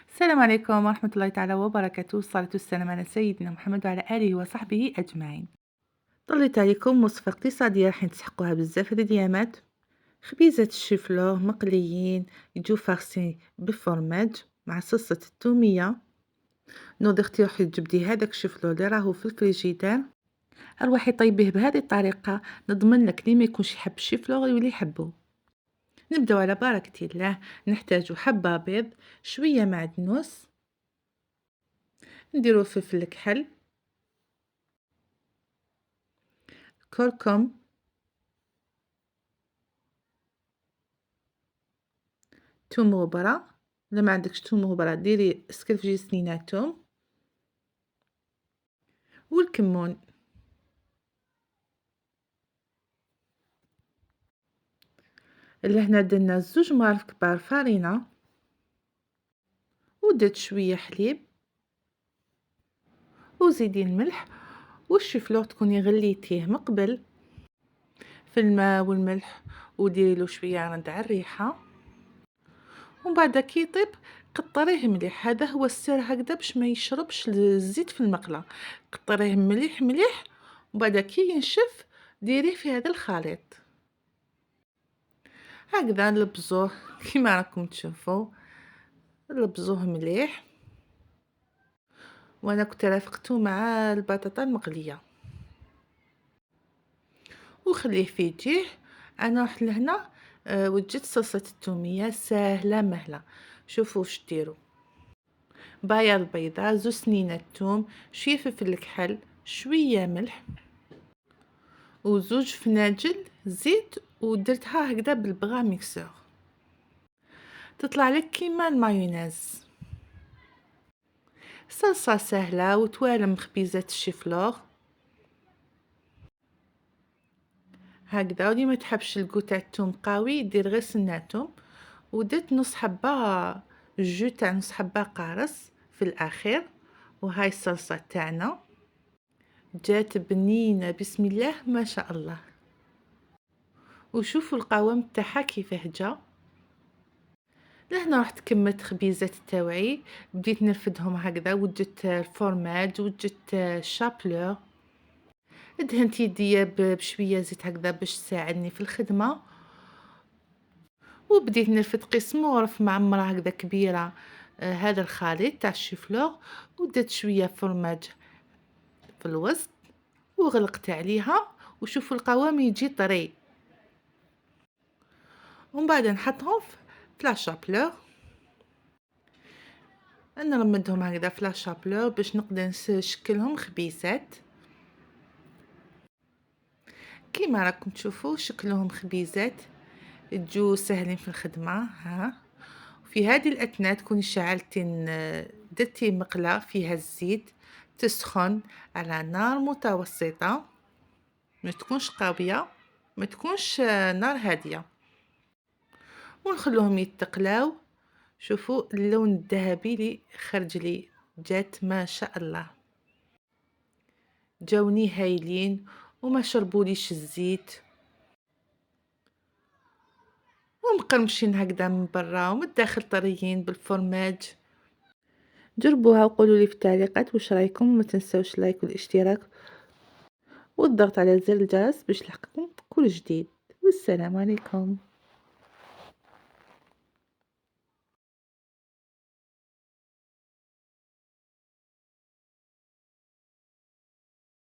السلام عليكم ورحمة الله تعالى وبركاته، الصلاة والسلام على سيدنا محمد وعلى آله وصحبه أجمعين. طليت عليكم وصفة اقتصادية راح تسحقوها بزاف هاد الأيامات. خبيزات الشيفلور مقليين يجو فارسين بفرماج مع صلصة التومية. نوض اختي روحي تجبدي هذاك الشيفلور اللي راهو في الفريجيدار، ارواحي طيبيه بهذه الطريقة، نضمن لك لي ما يكونش يحب الشيفلور يولي يحبه. نبداو على بركة الله. نحتاج حبة بيض، شوية معدنوس، نديرو فلفل الكحل، كركم، توم وبرا. إلا ما عندكش توم وبرا ديري سكرفجي سنينة توم والكمون. لهنا درنا 2 معالق كبار فرينة، ودرت شوية حليب، وزيدي الملح والشيفلور تكوني غليتيه من قبل في الماء والملح، وديري له شوية رند على الريحة، ومن بعد كي يطيب قطريه مليح. هذا هو السر هكذا باش ما يشربش الزيت في المقله. قطريه مليح مليح، وبعد كي ينشف ديريه في هذا الخليط هكذا. نلبزوه كيما راكم تشوفوا، نلبزوه مليح. وانا كنت رافقته مع البطاطا المقليه وخليه في يجيه. انا رحت لهنا وجدت صلصه التوميه ساهله مهله. شوفوا واش ديروا: بايض بيضة، 2 سنينة توم، شوية فلفل الكحل، شوية ملح، و2 فناجل زيت، ودرتها هكذا بالبغا ميكسور تطلع لك كيما المايونيز. صلصة سهلة وتوالم خبيزات الشيفلور هكذا. ودي ما تحبش الكو تاع الثوم قوي دير غير سنة توم. ودرت نص حبة جو تاع نص حبة قارص في الاخير. وهاي الصلصة تاعنا جات بنينة بسم الله ما شاء الله. وشوفوا القوام تاعها كيفاه جا. لهنا رحت كملت خبيزات تاوعي، بديت نرفدهم هكذا، وجدت الفورماج، وجدت الشابلور. دهنت يديا بشويه زيت هكذا باش تساعدني في الخدمه، وبديت نرفد قسم وغرف معمره هكذا كبيره. هذا الخليط تاع الشيفلور، ودرت شويه فورماج في الوسط وغلقت عليها. وشوفوا القوام يجي طري. ومن بعد نحطهم في لاشابلور. نرمدهم هكذا في لاشابلور باش نقدر نشكلهم خبيزات كيما راكم تشوفوا شكلهم خبيزات تجو سهلين في الخدمه. ها، في هذه الاثناء تكوني شعلتي درتي مقله فيها الزيت تسخن على نار متوسطه، ما تكونش قويه، ما تكونش نار هاديه، ونخلوهم يتقلاو. شوفوا اللون الذهبي اللي خرج لي، جات ما شاء الله، جاوني هايلين وما شربوليش الزيت ومقرمشين هكذا من برا ومن الداخل طريين بالفرماج. جربوها وقولوا لي في التعليقات واش رايكم. وما تنسوش لايك والاشتراك والضغط على زر الجرس باش يلحقكم كل جديد. والسلام عليكم.